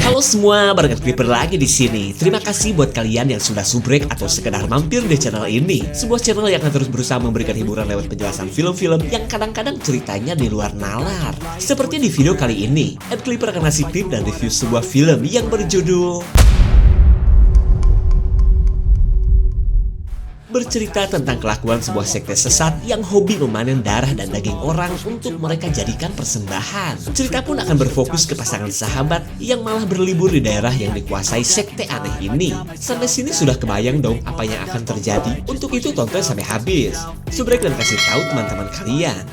Halo semua, Bareng Clipper lagi di sini. Terima kasih buat kalian yang sudah subrek atau sekedar mampir di channel ini. Sebuah channel yang akan terus berusaha memberikan hiburan lewat penjelasan film-film yang kadang-kadang ceritanya di luar nalar. Seperti di video kali ini, Clipper akan ngasih tip dan review sebuah film yang berjudul bercerita tentang kelakuan sebuah sekte sesat yang hobi memanen darah dan daging orang untuk mereka jadikan persembahan. Cerita pun akan berfokus ke pasangan sahabat yang malah berlibur di daerah yang dikuasai sekte aneh ini. Sampai sini sudah kebayang dong apa yang akan terjadi? Untuk itu tonton sampai habis. Subrek dan kasih tahu teman-teman kalian.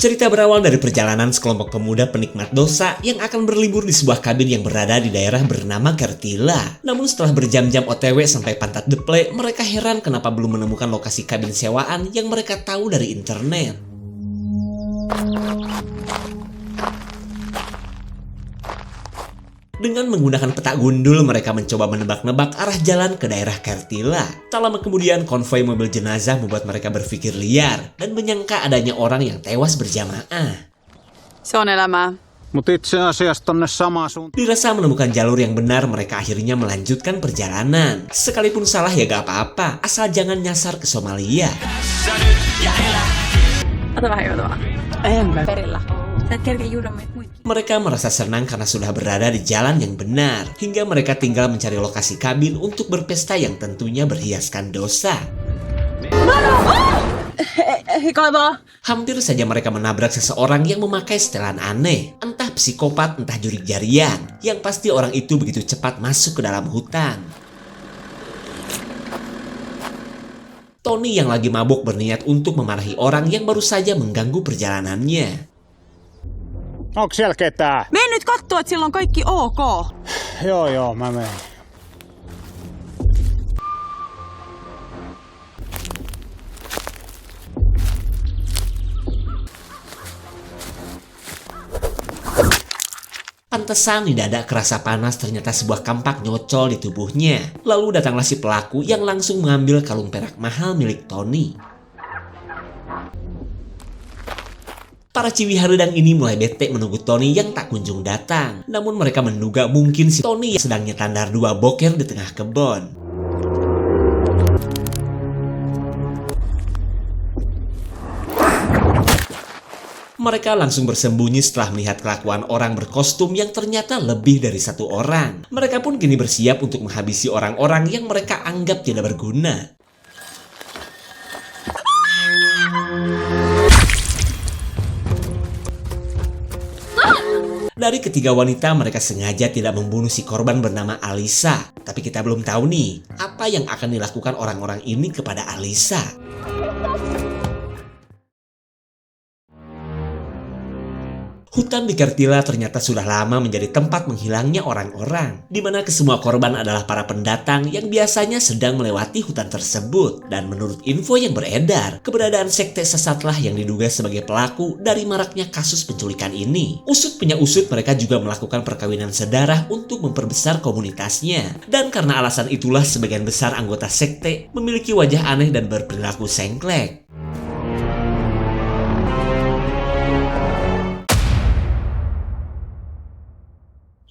Cerita berawal dari perjalanan sekelompok pemuda penikmat dosa yang akan berlibur di sebuah kabin yang berada di daerah bernama Kertila. Namun setelah berjam-jam OTW sampai Pantat Deple, mereka heran kenapa belum menemukan lokasi kabin sewaan yang mereka tahu dari internet. Dengan menggunakan peta gundul, mereka mencoba menebak-nebak arah jalan ke daerah Kertila. Tak lama kemudian, konvoi mobil jenazah membuat mereka berpikir liar dan menyangka adanya orang yang tewas berjamaah. Se on elämää. Mut itse asiassa tonne samaan suuntaan. Dirasa menemukan jalur yang benar, mereka akhirnya melanjutkan perjalanan. Sekalipun salah ya gak apa-apa, asal jangan nyasar ke Somalia. Ota vähän juotavaa. En mä. Perillä. Sä et kerkeä juoda meitä muita. Mereka merasa senang karena sudah berada di jalan yang benar, hingga mereka tinggal mencari lokasi kabin untuk berpesta yang tentunya berhiaskan dosa. Hampir saja mereka menabrak seseorang yang memakai setelan aneh, entah psikopat, entah jurik jarian. Yang pasti orang itu begitu cepat masuk ke dalam hutan. Tony yang lagi mabuk berniat untuk memarahi orang yang baru saja mengganggu perjalanannya. Onko siellä ketään? Mene nyt kattoo, että sillä on kaikki ok. Joo, mä menen. Pantesan di dada kerasa panas, ternyata sebuah kampak nyocol di tubuhnya. Lalu datanglah si pelaku yang langsung mengambil kalung perak mahal milik Tony. Para ciwi harudang ini mulai bete menunggu Tony yang tak kunjung datang. Namun mereka menduga mungkin si Tony yang sedang nyetandar dua boker di tengah kebun. Mereka langsung bersembunyi setelah melihat kelakuan orang berkostum yang ternyata lebih dari satu orang. Mereka pun kini bersiap untuk menghabisi orang-orang yang mereka anggap tidak berguna. Dari ketiga wanita, mereka sengaja tidak membunuh si korban bernama Alisa. Tapi kita belum tahu nih, apa yang akan dilakukan orang-orang ini kepada Alisa. Hutan di Kertila ternyata sudah lama menjadi tempat menghilangnya orang-orang, di mana kesemua korban adalah para pendatang yang biasanya sedang melewati hutan tersebut. Dan menurut info yang beredar, keberadaan sekte sesatlah yang diduga sebagai pelaku dari maraknya kasus penculikan ini. Usut punya usut, mereka juga melakukan perkawinan sedarah untuk memperbesar komunitasnya. Dan karena alasan itulah sebagian besar anggota sekte memiliki wajah aneh dan berperilaku sengklek.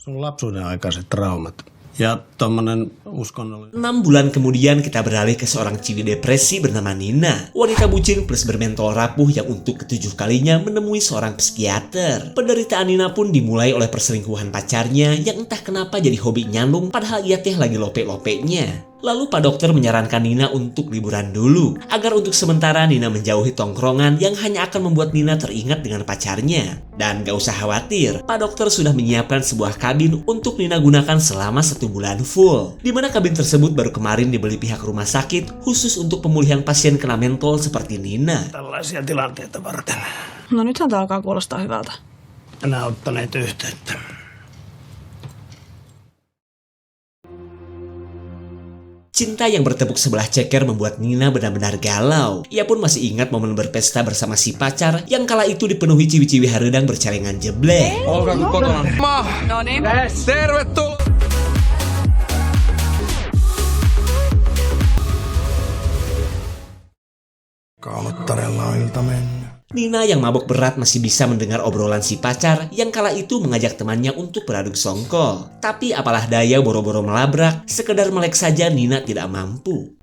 Sun lapsuuden aikaiset traumat. Ja tommonen uskonnollinen. 6 bulan kemudian kita beralih ke seorang ciwi depresi bernama Nina. Wanita bucin plus bermentol rapuh yang untuk ke-7 kalinya menemui seorang psikiater. Penderitaan Nina pun dimulai oleh perselingkuhan pacarnya yang entah kenapa jadi hobi nyandung padahal ia teh lagi lope-lopenya. Lalu Pak Dokter menyarankan Nina untuk liburan dulu, agar untuk sementara Nina menjauhi tongkrongan yang hanya akan membuat Nina teringat dengan pacarnya. Dan gak usah khawatir, Pak Dokter sudah menyiapkan sebuah kabin untuk Nina gunakan selama 1 bulan full. Dimana kabin tersebut baru kemarin dibeli pihak rumah sakit khusus untuk pemulihan pasien kena mentol seperti Nina. Tällaisia tilanteita varten. No nythän tää alkaa kuulostaa hyvältä. Enää ottaneet yhteyttä. Cinta yang bertepuk sebelah ceker membuat Nina benar-benar galau. Ia pun masih ingat momen berpesta bersama si pacar yang kala itu dipenuhi ciwi-ciwi harudang bercalengan jeblek. Olkaa kotona. No niin. Tervetuloa! Kaunottarella on ilta mennyt. Nina yang mabok berat masih bisa mendengar obrolan si pacar yang kala itu mengajak temannya untuk beraduk songkol. Tapi apalah daya boro-boro melabrak, sekedar melek saja Nina tidak mampu.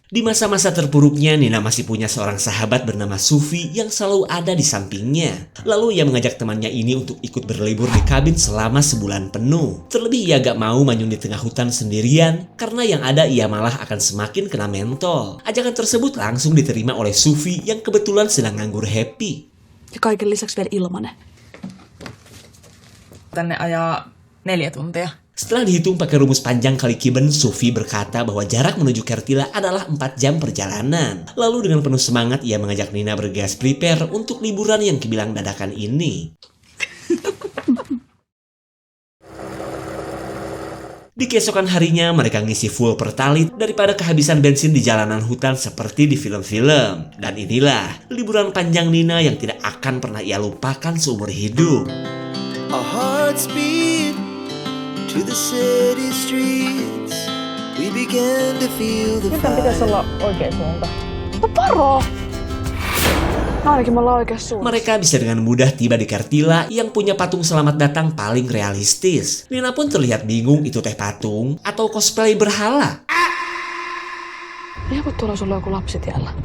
Di masa-masa terpuruknya, Nina masih punya seorang sahabat bernama Sufi yang selalu ada di sampingnya. Lalu ia mengajak temannya ini untuk ikut berlibur di kabin selama sebulan penuh. Terlebih ia gak mau manyun di tengah hutan sendirian, karena yang ada ia malah akan semakin kena mentol. Ajakan tersebut langsung diterima oleh Sufi yang kebetulan sedang nganggur happy. Ja kaiken lisäksi vielä ilmanen. Tänne ajaa 4 tuntia. Setelah dihitung pakai rumus panjang kali Kiben, Sufi berkata bahwa jarak menuju Kertila adalah 4 jam perjalanan. Lalu dengan penuh semangat ia mengajak Nina bergas prepare untuk liburan yang kebilang dadakan ini. Di keesokan harinya mereka ngisi full pertalit daripada kehabisan bensin di jalanan hutan seperti di film-film. Dan inilah liburan panjang Nina yang tidak akan pernah ia lupakan seumur hidup. Our hearts beat to the city streets. We began to feel the Nyt pitäisi fire. olla oikea suunta. No paro! Ainakin me ollaan oikeassa suunnassa. Mereka bisa dengan mudah tiba di Kertila yang punya patung selamat datang paling realistis. Nina pun terlihat bingung itu teh patung atau cosplay berhala. Niin kun tuolla sulla on joku lapsi tiellä.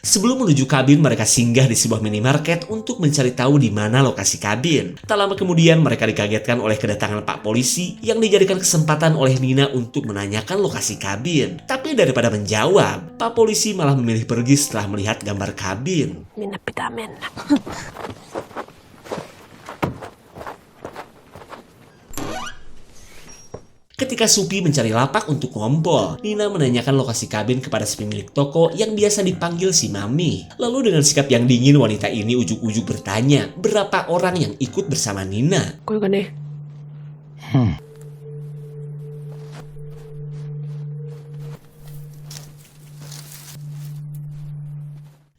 Sebelum menuju kabin, mereka singgah di sebuah minimarket untuk mencari tahu di mana lokasi kabin. Tak lama kemudian, mereka dikagetkan oleh kedatangan Pak Polisi yang dijadikan kesempatan oleh Nina untuk menanyakan lokasi kabin. Tapi daripada menjawab, Pak Polisi malah memilih pergi setelah melihat gambar kabin. Minne pitää mennä? Ketika Supi mencari lapak untuk ngompol, Nina menanyakan lokasi kabin kepada si pemilik toko yang biasa dipanggil si Mami. Lalu dengan sikap yang dingin, wanita ini ujuk-ujuk bertanya berapa orang yang ikut bersama Nina. Kuinka niin?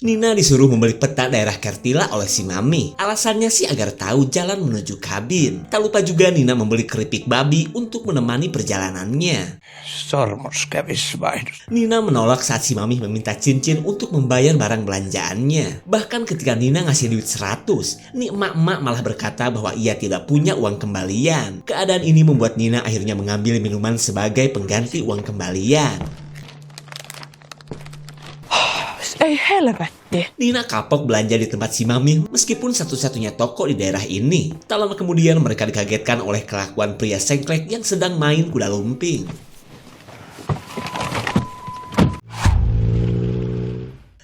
Nina disuruh membeli peta daerah Kertila oleh si Mami. Alasannya sih agar tahu jalan menuju kabin. Tak lupa juga Nina membeli keripik babi untuk menemani perjalanannya. Sormuskävisvaihdos. Nina menolak saat si Mami meminta cincin untuk membayar barang belanjaannya. Bahkan ketika Nina ngasih duit 100, nih emak-emak malah berkata bahwa ia tidak punya uang kembalian. Keadaan ini membuat Nina akhirnya mengambil minuman sebagai pengganti uang kembalian. Ei helvetti. Nina kapok belanja di tempat si Mami meskipun satu-satunya toko di daerah ini. Tak lama kemudian mereka dikagetkan oleh kelakuan pria sengklek yang sedang main kuda lumping.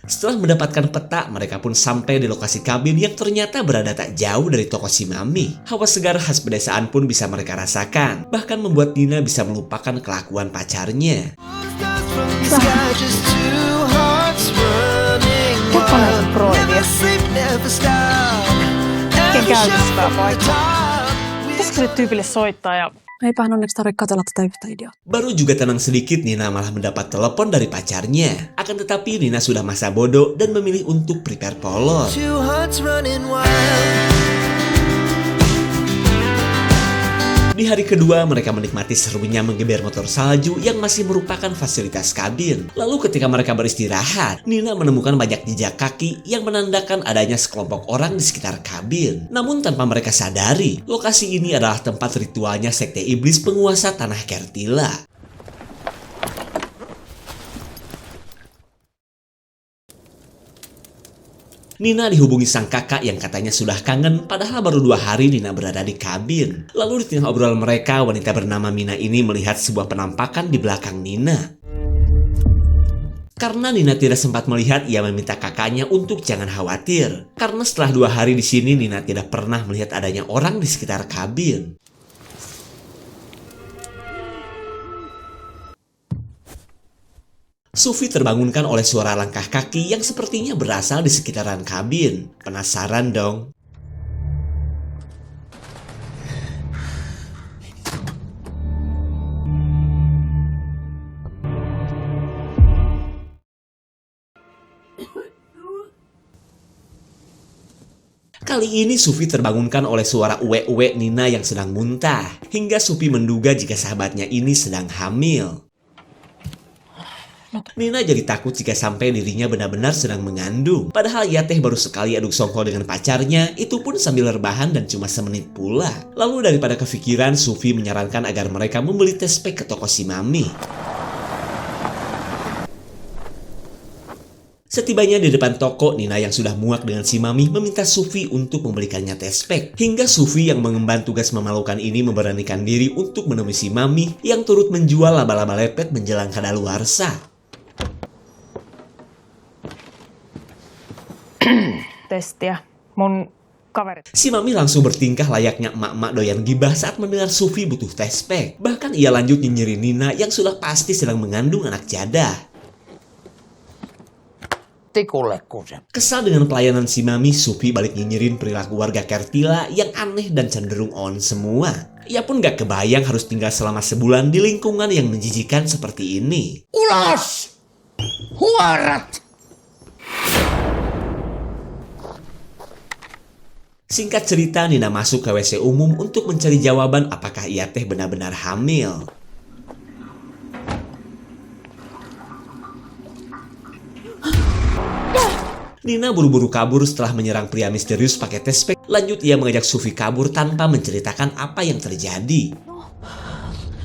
Setelah mendapatkan peta, mereka pun sampai di lokasi kabin yang ternyata berada tak jauh dari toko si Mami. Hawa segar khas pedesaan pun bisa mereka rasakan, bahkan membuat Nina bisa melupakan kelakuan pacarnya. From the sky, just two hearts running Keppanen wild. Freudia. Never sleep, never stop. Ken Every käytössä shot tää from the paikka? top. Pitäisikö sille tyypille soittaa ja... Eipähän onneksi tarvitse katsella tätä yhtä idioottia. Baru juga tenang sedikit, Nina malah mendapat telepon dari pacarnya. Akan tetapi Nina sudah masa bodoh dan memilih untuk prepare polos. Two hearts running wild. Di hari kedua, mereka menikmati serunya menggeber motor salju yang masih merupakan fasilitas kabin. Lalu ketika mereka beristirahat, Nina menemukan banyak jejak kaki yang menandakan adanya sekelompok orang di sekitar kabin. Namun tanpa mereka sadari, lokasi ini adalah tempat ritualnya sekte iblis penguasa tanah Kertila. Nina dihubungi sang kakak yang katanya sudah kangen, padahal baru 2 hari Nina berada di kabin. Lalu di tengah obrolan mereka, wanita bernama Mina ini melihat sebuah penampakan di belakang Nina. Karena Nina tidak sempat melihat, ia meminta kakaknya untuk jangan khawatir. Karena setelah 2 hari di sini, Nina tidak pernah melihat adanya orang di sekitar kabin. Sufi terbangunkan oleh suara langkah kaki yang sepertinya berasal di sekitaran kabin. Penasaran dong? Kali ini Sufi terbangunkan oleh suara uwe-uwe Nina yang sedang muntah. Hingga Sufi menduga jika sahabatnya ini sedang hamil. Nina jadi takut jika sampai dirinya benar-benar sedang mengandung. Padahal ia teh baru sekali aduk songkol dengan pacarnya, itu pun sambil rebahan dan cuma semenit pula. Lalu daripada kefikiran, Sufi menyarankan agar mereka membeli test pack ke toko si Mami. Setibanya di depan toko, Nina yang sudah muak dengan si Mami meminta Sufi untuk membelikannya test pack. Hingga Sufi yang mengemban tugas memalukan ini memberanikan diri untuk menemui si Mami yang turut menjual laba-laba lepet menjelang kadaluarsa. Testiä. Mun kaverit. Si Mami langsung bertingkah layaknya emak-emak doyan gibah saat mendengar Sufi butuh test pack. Bahkan ia lanjut nyinyirin Nina yang sudah pasti sedang mengandung anak jadah. Tikulle kusen. Kesal dengan pelayanan si Mami, Sufi balik nyinyirin perilaku warga Kertila yang aneh dan cenderung on semua. Ia pun gak kebayang harus tinggal selama sebulan di lingkungan yang menjijikan seperti ini. Ulos! Huorat! Singkat cerita, Nina masuk ke WC umum untuk mencari jawaban apakah ia teh benar-benar hamil. Nina buru-buru kabur setelah menyerang pria misterius pakai test pack. Lanjut ia mengajak Sufi kabur tanpa menceritakan apa yang terjadi.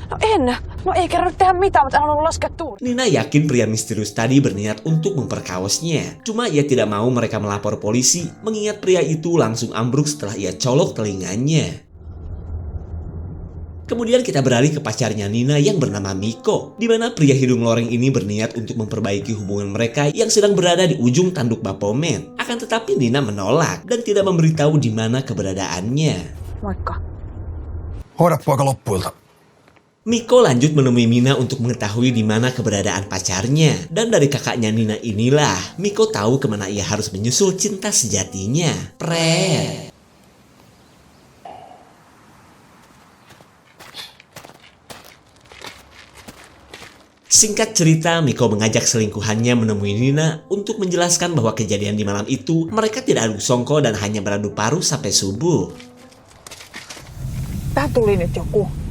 No en. No ei kerro tehdä mitään, mutta en halunnut laskea tuun. Nina yakin pria misterius tadi berniat untuk memperkaosnya. Cuma ia tidak mau mereka melapor polisi, mengingat pria itu langsung ambruk setelah ia colok telinganya. Kemudian kita beralih ke pacarnya Nina yang bernama Miko, di mana pria hidung loreng ini berniat untuk memperbaiki hubungan mereka yang sedang berada di ujung tanduk Baphomet. Akan tetapi Nina menolak dan tidak memberitahu di mana keberadaannya. Moikka. Hoida poika loppuilta. Miko lanjut menemui Nina untuk mengetahui di mana keberadaan pacarnya. Dan dari kakaknya Nina inilah, Miko tahu kemana ia harus menyusul cinta sejatinya. Pret. Singkat cerita, Miko mengajak selingkuhannya menemui Nina untuk menjelaskan bahwa kejadian di malam itu mereka tidak adu songko dan hanya beradu paruh sampai subuh. Tähän tuli nyt joku.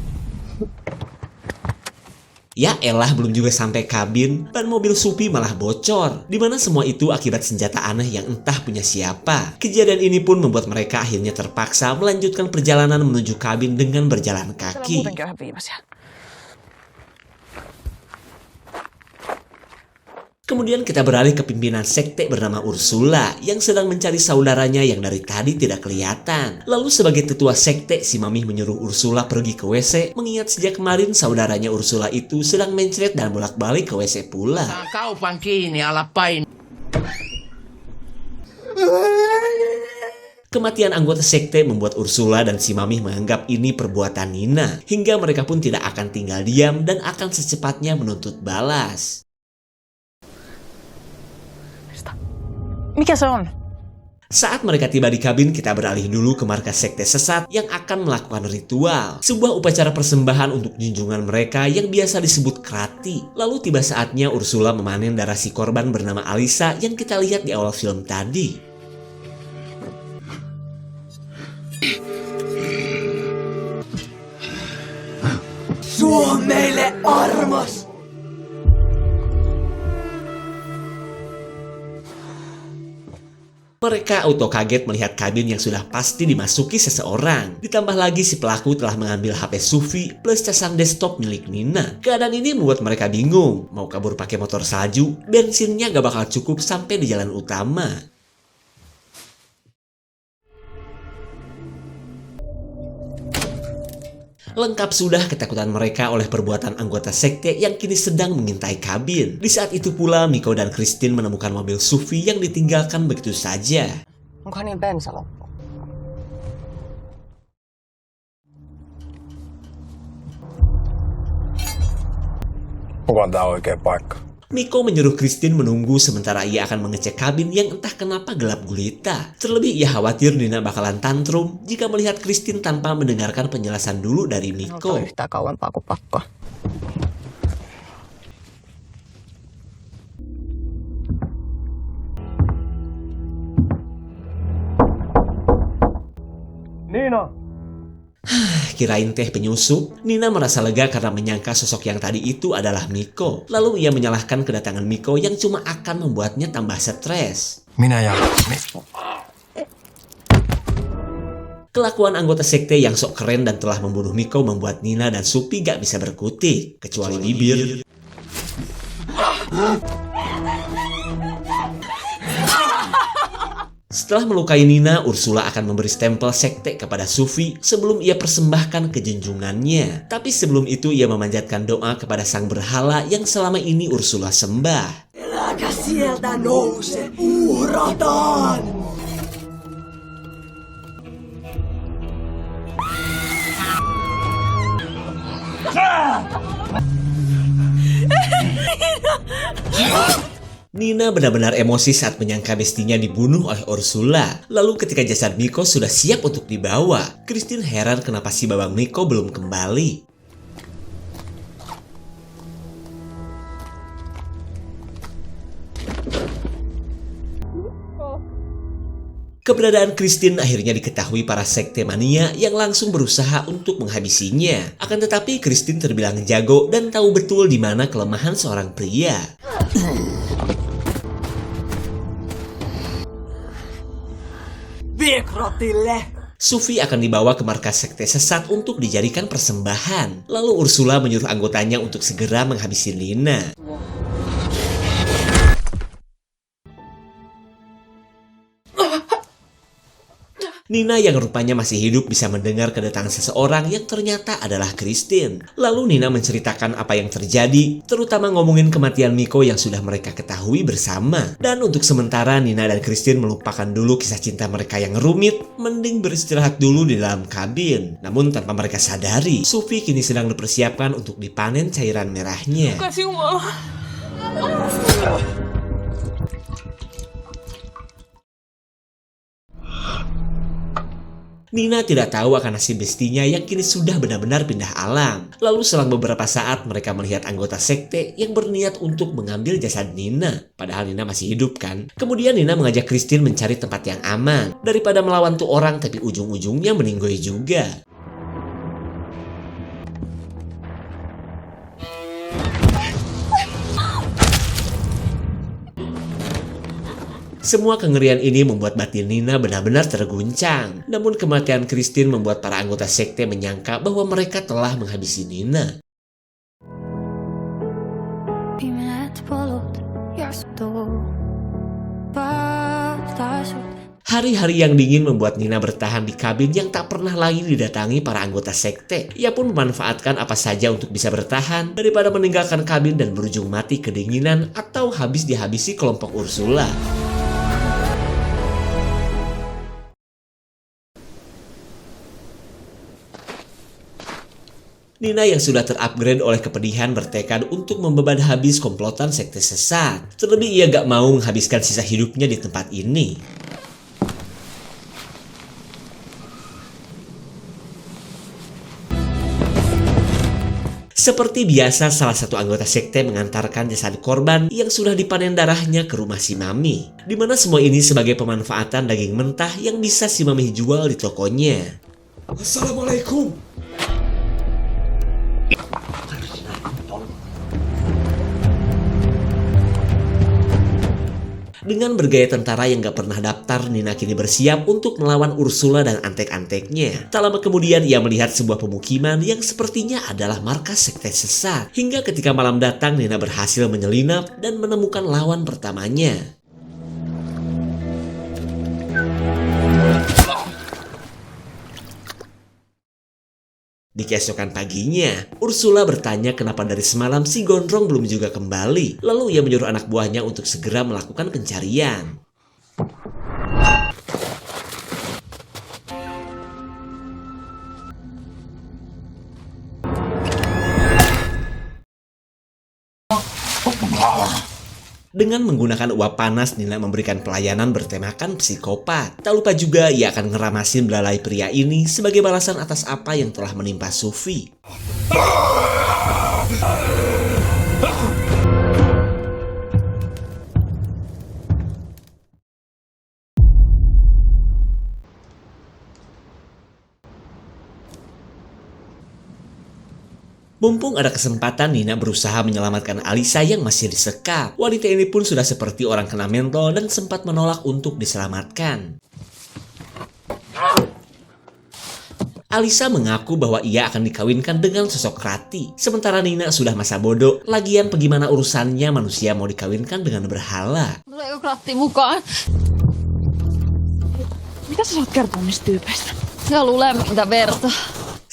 Ya elah, belum juga sampai kabin, ban mobil Supi malah bocor. Dimana semua itu akibat senjata aneh yang entah punya siapa. Kejadian ini pun membuat mereka akhirnya terpaksa melanjutkan perjalanan menuju kabin dengan berjalan Siellä kaki. muutenkin on ihan viimeisiä. Kemudian kita beralih ke pimpinan sekte bernama Ursula yang sedang mencari saudaranya yang dari tadi tidak kelihatan. Lalu sebagai tetua sekte, si Mami menyuruh Ursula pergi ke WC mengingat sejak kemarin saudaranya Ursula itu sedang mencret dan bolak-balik ke WC pula. Saan kaupan kiinni, ala pain. Kematian anggota sekte membuat Ursula dan si Mami menganggap ini perbuatan Nina, hingga mereka pun tidak akan tinggal diam dan akan secepatnya menuntut balas. Mikä se on? Saat mereka tiba di kabin, kita beralih dulu ke markas sekte sesat yang akan melakukan ritual. Sebuah upacara persembahan untuk junjungan mereka yang biasa disebut Krati. Lalu tiba saatnya Ursula memanen darah si korban bernama Alisa yang kita lihat di awal film tadi. Suo meille armos! Mereka auto kaget melihat kabin yang sudah pasti dimasuki seseorang. Ditambah lagi si pelaku telah mengambil HP Sufi plus casan desktop milik Nina. Keadaan ini membuat mereka bingung. Mau kabur pakai motor salju, bensinnya gak bakal cukup sampai di jalan utama. Lengkap sudah ketakutan mereka oleh perbuatan anggota sekte yang kini sedang mengintai kabin. Di saat itu pula Miko dan Christine menemukan mobil Sufi yang ditinggalkan begitu saja. Onkohan niin bensa loppu? Onkohan tää oikea paikka? Miko menyuruh Christine menunggu sementara ia akan mengecek kabin yang entah kenapa gelap gulita. Terlebih ia khawatir Nina bakalan tantrum jika melihat Christine tanpa mendengarkan penjelasan dulu dari Miko. Yhtään kauempaa kuin pakko. Niina! kirain teh penyusup, Nina merasa lega karena menyangka sosok yang tadi itu adalah Miko. Lalu ia menyalahkan kedatangan Miko yang cuma akan membuatnya tambah stres. Minä ja... Kelakuan anggota sekte yang sok keren dan telah membunuh Miko membuat Nina dan Supi gak bisa berkutik, kecuali bibir. Setelah melukai Nina, Ursula akan memberi stempel sekte kepada Sufi sebelum ia persembahkan ke junjungannya. Tapi sebelum itu ia memanjatkan doa kepada sang berhala yang selama ini Ursula sembah. Äläkä sieltä nouse, uhrataan! Nina benar-benar emosi saat menyangka bestinya dibunuh oleh Ursula. Lalu ketika jasad Miko sudah siap untuk dibawa, Christine heran kenapa si babang Miko belum kembali. Keberadaan Christine akhirnya diketahui para sekte mania yang langsung berusaha untuk menghabisinya. Akan tetapi Christine terbilang jago dan tahu betul di mana kelemahan seorang pria. Sufi akan dibawa ke markas sekte sesat untuk dijadikan persembahan. Lalu Ursula menyuruh anggotanya untuk segera menghabisi Nina. Nina yang rupanya masih hidup bisa mendengar kedatangan seseorang yang ternyata adalah Christine. Lalu Nina menceritakan apa yang terjadi, terutama ngomongin kematian Miko yang sudah mereka ketahui bersama. Dan untuk sementara Nina dan Christine melupakan dulu kisah cinta mereka yang rumit, mending beristirahat dulu di dalam kabin. Namun tanpa mereka sadari, Sufi kini sedang dipersiapkan untuk dipanen cairan merahnya. Kasih Allah. Nina tidak tahu akan nasib bestinya yang kini sudah benar-benar pindah alam. Lalu selang beberapa saat mereka melihat anggota sekte yang berniat untuk mengambil jasad Nina. Padahal Nina masih hidup kan. Kemudian Nina mengajak Christine mencari tempat yang aman. Daripada melawan tuh orang tapi ujung-ujungnya meninggoy juga. Semua kengerian ini membuat batin Nina benar-benar terguncang. Namun kematian Christine membuat para anggota sekte menyangka bahwa mereka telah menghabisi Nina. Hari-hari yang dingin membuat Nina bertahan di kabin yang tak pernah lagi didatangi para anggota sekte. Ia pun memanfaatkan apa saja untuk bisa bertahan daripada meninggalkan kabin dan berujung mati kedinginan atau habis dihabisi kelompok Ursula. Nina yang sudah terupgrade oleh kepedihan bertekad untuk membeban habis komplotan sekte sesat. Terlebih ia gak mau menghabiskan sisa hidupnya di tempat ini. Seperti biasa, salah satu anggota sekte mengantarkan jasad korban yang sudah dipanen darahnya ke rumah si Mami. Dimana semua ini sebagai pemanfaatan daging mentah yang bisa si Mami jual di tokonya. Assalamualaikum. Dengan bergaya tentara yang gak pernah daftar, Nina kini bersiap untuk melawan Ursula dan antek-anteknya. Tak lama kemudian ia melihat sebuah pemukiman yang sepertinya adalah markas sekte sesat. Hingga ketika malam datang, Nina berhasil menyelinap dan menemukan lawan pertamanya. Di keesokan paginya, Ursula bertanya kenapa dari semalam si Gondrong belum juga kembali. Lalu ia menyuruh anak buahnya untuk segera melakukan pencarian. Dengan menggunakan uap panas, Nina memberikan pelayanan bertemakan psikopat. Tak lupa juga ia akan ngeramasin belalai pria ini sebagai balasan atas apa yang telah menimpa Sufi. Mumpung ada kesempatan, Nina berusaha menyelamatkan Alisa yang masih disekap. Wanita ini pun sudah seperti orang kena mentol dan sempat menolak untuk diselamatkan. Alisa mengaku bahwa ia akan dikawinkan dengan sosok Rati. Sementara Nina sudah masa bodoh, lagian bagaimana urusannya manusia mau dikawinkan dengan berhala. Tuleeko Kratti mukaan? Mitä sä saat kertoa niistä tyypeistä? Ja luulee mitä verta.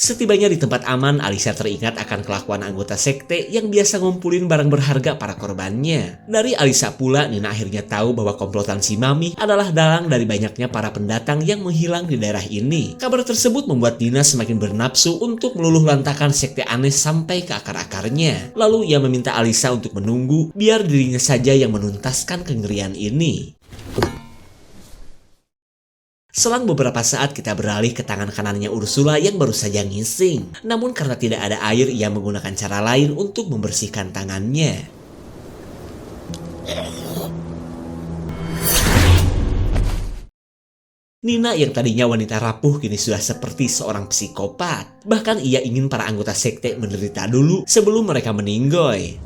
Setibanya di tempat aman, Alisa teringat akan kelakuan anggota sekte yang biasa ngumpulin barang berharga para korbannya. Dari Alisa pula, Nina akhirnya tahu bahwa komplotan si Mami adalah dalang dari banyaknya para pendatang yang menghilang di daerah ini. Kabar tersebut membuat Nina semakin bernafsu untuk meluluh lantakan sekte aneh sampai ke akar-akarnya. Lalu ia meminta Alisa untuk menunggu, biar dirinya saja yang menuntaskan kengerian ini. Selang beberapa saat kita beralih ke tangan kanannya Ursula yang baru saja ngising. Namun karena tidak ada air, ia menggunakan cara lain untuk membersihkan tangannya. Nina yang tadinya wanita rapuh kini sudah seperti seorang psikopat. Bahkan ia ingin para anggota sekte menderita dulu sebelum mereka meninggoy.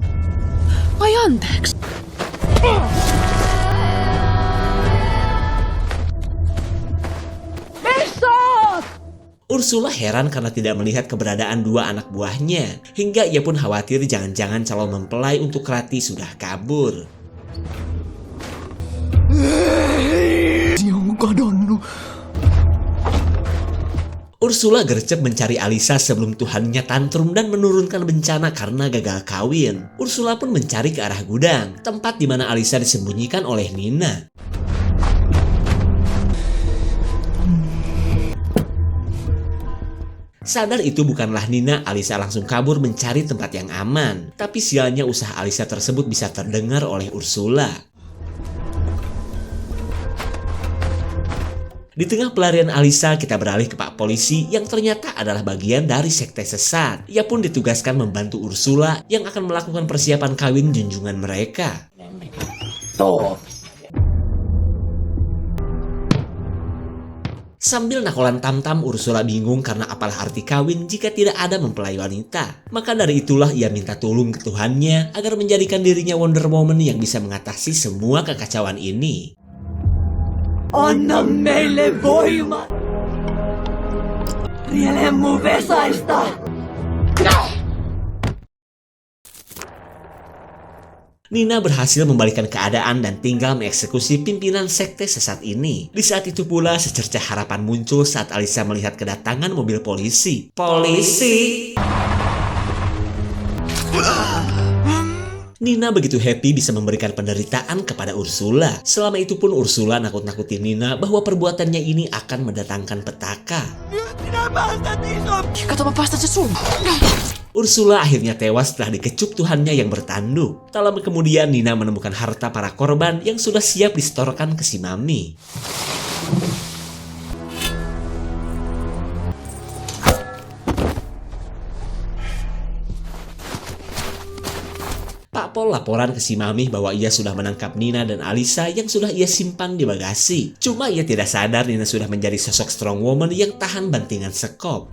Ai anteeksi. Ursula heran karena tidak melihat keberadaan dua anak buahnya. Hingga ia pun khawatir jangan-jangan calon mempelai untuk Rati sudah kabur. Ursula gercep mencari Alisa sebelum Tuhannya tantrum dan menurunkan bencana karena gagal kawin. Ursula pun mencari ke arah gudang, tempat di mana Alisa disembunyikan oleh Nina. Sadar itu bukanlah Nina, Alisa langsung kabur mencari tempat yang aman. Tapi sialnya usaha Alisa tersebut bisa terdengar oleh Ursula. Di tengah pelarian Alisa, kita beralih ke Pak Polisi yang ternyata adalah bagian dari sekte sesat. Ia pun ditugaskan membantu Ursula yang akan melakukan persiapan kawin junjungan mereka. Sambil nakolan tam-tam, Ursula bingung karena apalah arti kawin jika tidak ada mempelai wanita. Maka dari itulah ia minta tolong ke Tuhannya agar menjadikan dirinya Wonder Woman yang bisa mengatasi semua kekacauan ini. Anna meille voimat! Rielemme Vesaista! Nina berhasil membalikan keadaan dan tinggal mengeksekusi pimpinan sekte sesat ini. Di saat itu pula secercah harapan muncul saat Alisa melihat kedatangan mobil polisi. Polisi! Nina begitu happy bisa memberikan penderitaan kepada Ursula. Selama itu pun Ursula nakut-nakutin Nina bahwa perbuatannya ini akan mendatangkan petaka. Kato mä päästän se sun. Ursula akhirnya tewas setelah dikecup Tuhannya yang bertanduk. Tak lama kemudian Nina menemukan harta para korban yang sudah siap disetorkan ke si Mami. Pak Pol laporan ke si Mami bahwa ia sudah menangkap Nina dan Alisa yang sudah ia simpan di bagasi. Cuma ia tidak sadar Nina sudah menjadi sosok strong woman yang tahan bantingan sekop.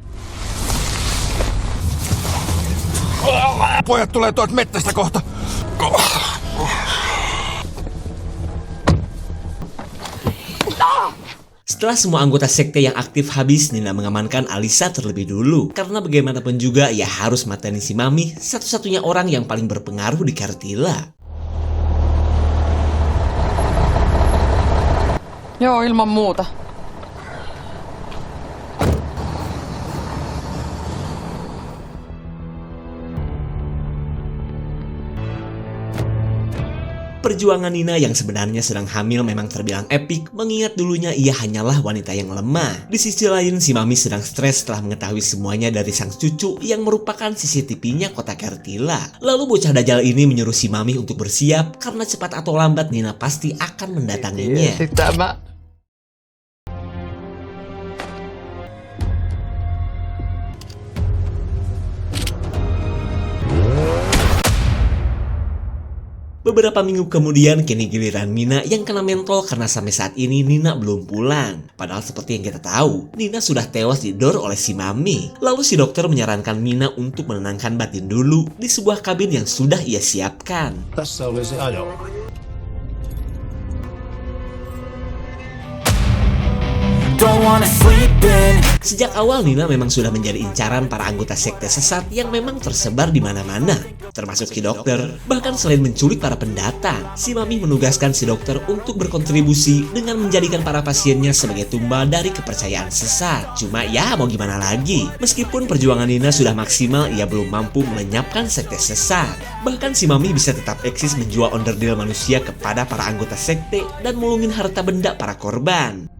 Pojat tulee tuolta mettästä kohta. Setelah semua anggota sekte yang aktif habis, Nina mengamankan Alisa terlebih dulu. Karena bagaimanapun juga ia harus mateni si Mami, satu-satunya orang yang paling berpengaruh di Kartila. Joo, ilman muuta. Perjuangan Nina yang sebenarnya sedang hamil memang terbilang epik, mengingat dulunya ia hanyalah wanita yang lemah. Di sisi lain, si Mami sedang stres setelah mengetahui semuanya dari sang cucu yang merupakan CCTV-nya kota Kartila. Lalu bocah dajal ini menyuruh si Mami untuk bersiap karena cepat atau lambat Nina pasti akan mendatanginya. Beberapa minggu kemudian kini giliran Nina yang kena mentol karena sampai saat ini Nina belum pulang. Padahal seperti yang kita tahu, Nina sudah tewas didor oleh si Mami. Lalu si dokter menyarankan Nina untuk menenangkan batin dulu di sebuah kabin yang sudah ia siapkan. Tässä oli se ajo. Don't wanna sleep in. Sejak awal Nina memang sudah menjadi incaran para anggota sekte sesat yang memang tersebar di mana-mana, termasuk si dokter. Bahkan selain menculik para pendatang, si Mami menugaskan si dokter untuk berkontribusi dengan menjadikan para pasiennya sebagai tumbal dari kepercayaan sesat. Cuma ya mau gimana lagi, meskipun perjuangan Nina sudah maksimal, ia belum mampu melenyapkan sekte sesat. Bahkan si Mami bisa tetap eksis menjual onderdil manusia kepada para anggota sekte dan mulungin harta benda para korban.